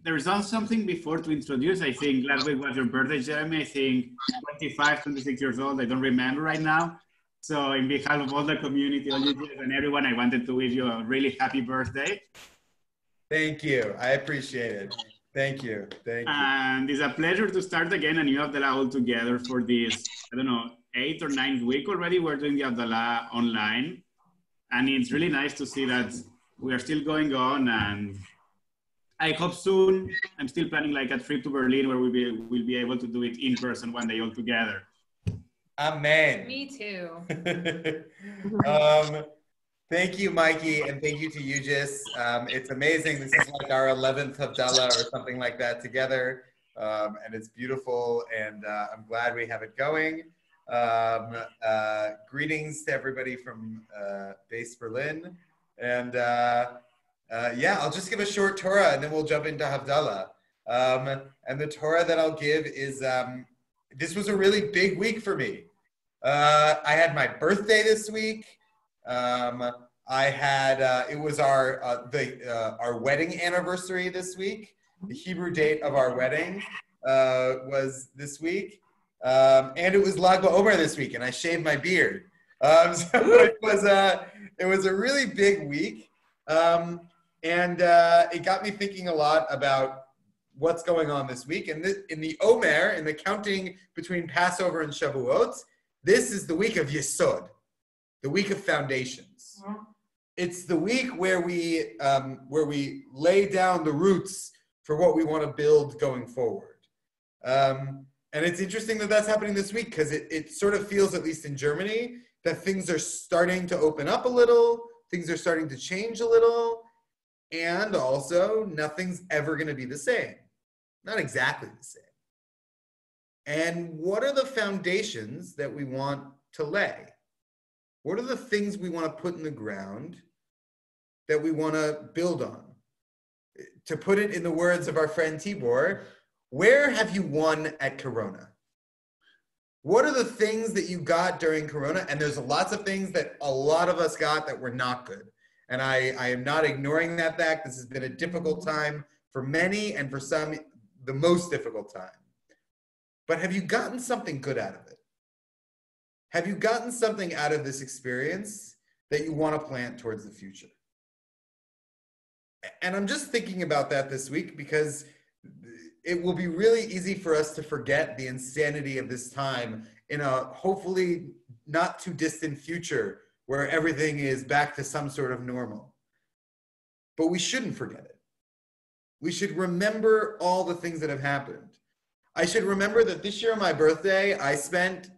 there's not something before to introduce. I think last week was your birthday, Jeremy. I think 25, 26 years old. I don't remember right now. So in behalf of all the community, all EUJS and everyone, I wanted to wish you a really happy birthday. Thank you. I appreciate it. Thank you. Thank you. And it's a pleasure to start again a new Havdallah all together for this, I don't know, 8th or 9th week already. We're doing the Havdallah online. And it's really nice to see that we are still going on. And I hope soon, I'm still planning like a trip to Berlin where we'll be able to do it in person one day all together. Amen. Me too. Thank you, Mikey, and thank you to EUJS. It's amazing. This is like our 11th Havdallah or something like that together. And it's beautiful, and I'm glad we have it going. Greetings to everybody from BaseBerlin. And yeah, I'll just give a short Torah and then we'll jump into Havdallah. And the Torah that I'll give is, this was a really big week for me. I had my birthday this week. I had, it was our wedding anniversary this week. The Hebrew date of our wedding was this week. And it was Lag BaOmer this week, and I shaved my beard. So it was a really big week. And it got me thinking a lot about what's going on this week. And in the Omer, in the counting between Passover and Shavuot, this is the week of Yesod, the week of foundations. It's the week where we lay down the roots for what we want to build going forward. And it's interesting that that's happening this week because it sort of feels, at least in Germany, that things are starting to open up a little, things are starting to change a little, and also nothing's ever going to be the same. Not exactly the same. And what are the foundations that we want to lay? What are the things we want to put in the ground that we want to build on? To put it in the words of our friend Tibor, where have you won at Corona? What are the things that you got during Corona? And there's lots of things that a lot of us got that were not good. And I am not ignoring that fact. This has been a difficult time for many, and for some, the most difficult time. But have you gotten something good out of it? Have you gotten something out of this experience that you want to plant towards the future? And I'm just thinking about that this week because it will be really easy for us to forget the insanity of this time in a hopefully not too distant future where everything is back to some sort of normal. But we shouldn't forget it. We should remember all the things that have happened. I should remember that this year on my birthday, I spent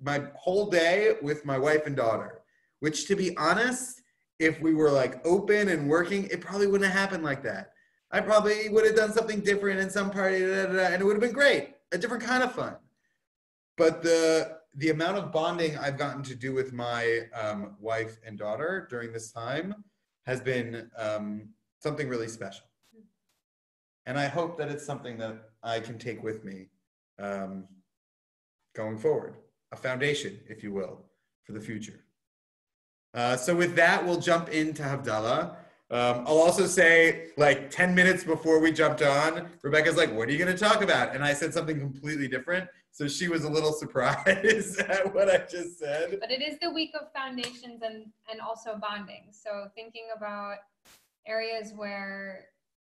my whole day with my wife and daughter, which, to be honest, if we were like open and working, it probably wouldn't have happened like that. I probably would have done something different in some party, and it would have been great, a different kind of fun. But the amount of bonding I've gotten to do with my wife and daughter during this time has been something really special. And I hope that it's something that I can take with me going forward, a foundation, if you will, for the future. So with that, we'll jump into Havdallah. I'll also say, like 10 minutes before we jumped on, Rebecca's like, what are you going to talk about? And I said something completely different. So she was a little surprised at what I just said. But it is the week of foundations and also bonding. So thinking about areas where,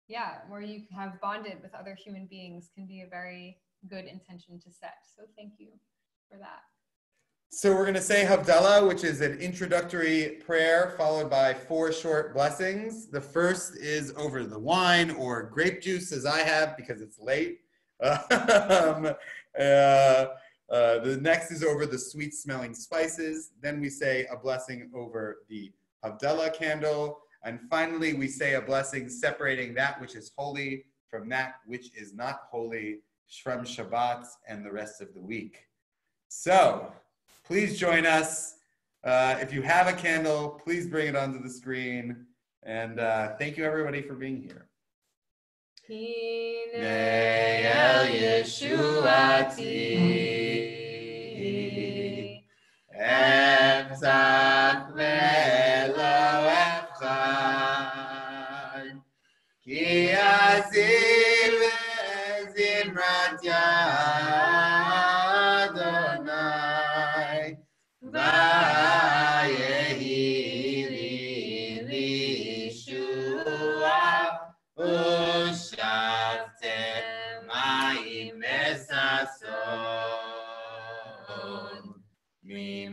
yeah, where you have bonded with other human beings can be a very good intention to set. So thank you for that. So we're going to say Havdallah, which is an introductory prayer followed by 4 short blessings. The first is over the wine or grape juice, as I have, because it's late. The next is over the sweet smelling spices. Then we say a blessing over the Havdallah candle. And finally, we say a blessing separating that which is holy from that which is not holy, from Shabbat and the rest of the week. So please join us. If you have a candle, please bring it onto the screen. And thank you, everybody, for being here. Hinei el Yeshuati, Efzach ve'elo efchad, ki azir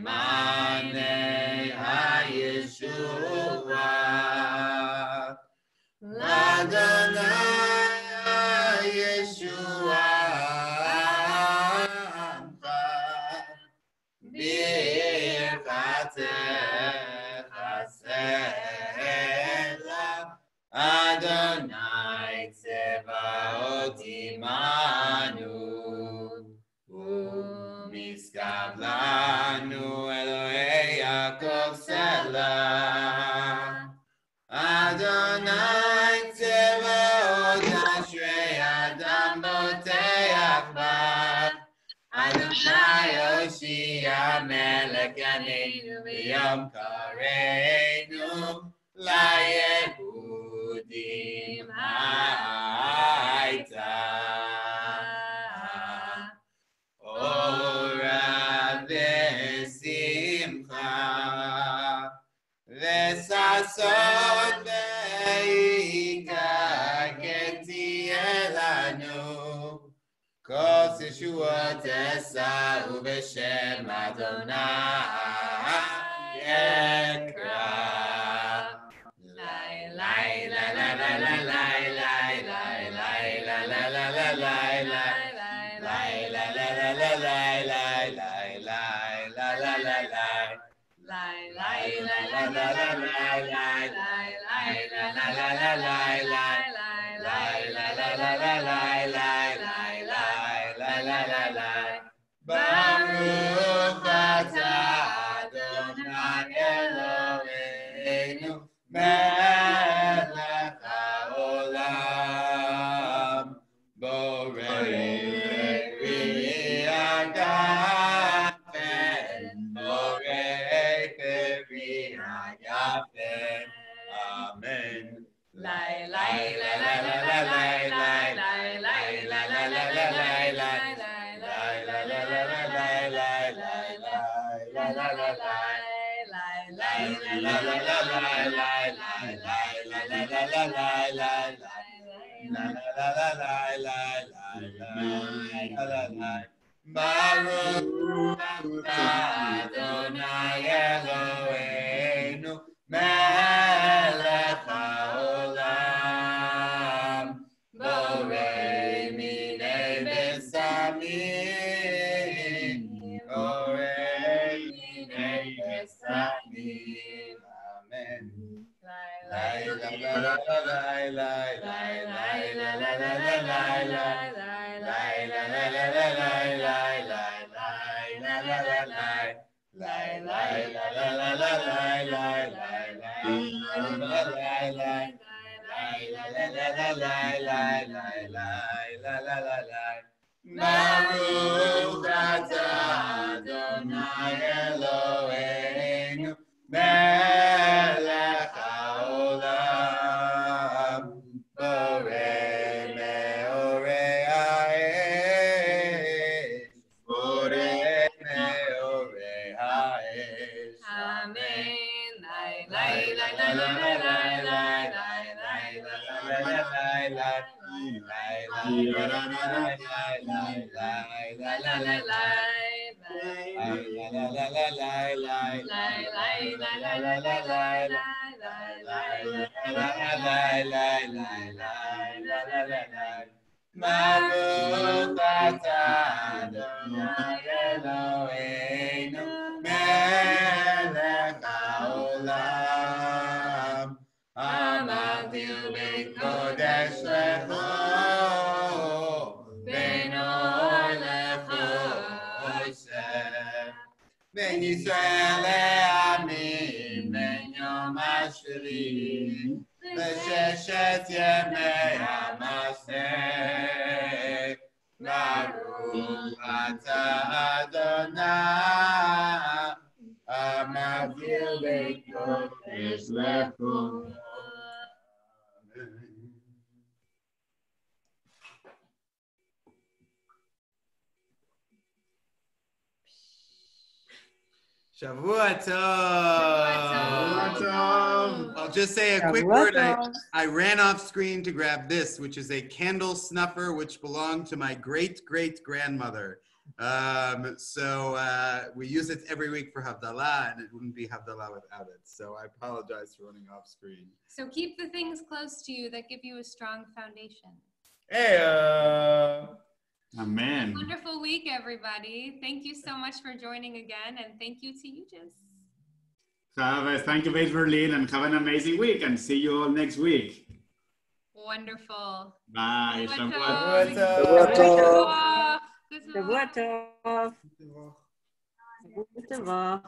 Simane HaYeshua L'Adonai Yeshua Birchatecha Selah Adonai Tzevaot Imanu Umiskav Lanu Elohei Yaakov Selah Adonai Tzevaot Ashrei Adam Boteach Bach Adonai Oshia Melech Yaneinu V'yom Kareinu LaYehudim Ha'ayta Ora V'simcha V'sasot V'ikar Ketzielanu Kos Yeshuot Esau B'Shem Adonai Yekra. Lai lai la la la la lai lai lai lai la la la la lai lai lai la la la la lai lai lai lai la la la lai lai lai la la la la lai lai lai lai la la la la lai lai lai la la la la lai lai lai lai la la la lai Baruch atah Adonai Eloheinu melech haolam borei yafen borei peri yafen Amen. Lai lai la la la la lai lai lai lai la la la la lai lai lai la la la la lai lai lai la la la lai lai lai la la la lai lai lai lai la la la la lai lai lai la la la lai lai lai la lai Baruch atah Adonai Eloheinu melech haolam borei minei besamim borei minei besamim Amen. Lai la la la la lai lai lai lai la la la la lai lai lai la la la la lai lai lai lai la la la lai lai lai la la la la lai lai lai lai la la lai lai lai la la la la lai lai lai lai la la la lai Baruch atah Adonai Eloheinu melech haolam borei meorei ha'esh borei meorei ha'esh Amen. Lai lai lai lai lai lai lai lai lai lai lai lai Baruch atah Adonai Eloheinu melech haolam Amavil ben kodesh lecho ben or lechoseh ben Yisrael le'amim ben yom hashvi b'sheshet yemei hamaseh Baruch atah Adonai Amavil ben kodesh lecho. Shavua Tov. I'll just say a quick word. I ran off screen to grab this, which is a candle snuffer, which belonged to my great-great-grandmother. We use it every week for Havdallah, and it wouldn't be Havdallah without it. So I apologize for running off screen. So keep the things close to you that give you a strong foundation. Hey, Amen. Wonderful week, everybody. Thank you so much for joining again, and thank you to EUJS. Thank you, BaseBerlin, and have an amazing week, and see you all next week. Wonderful. Bye. Shabbat Shabbat tov. Shabbat Shabbat tov.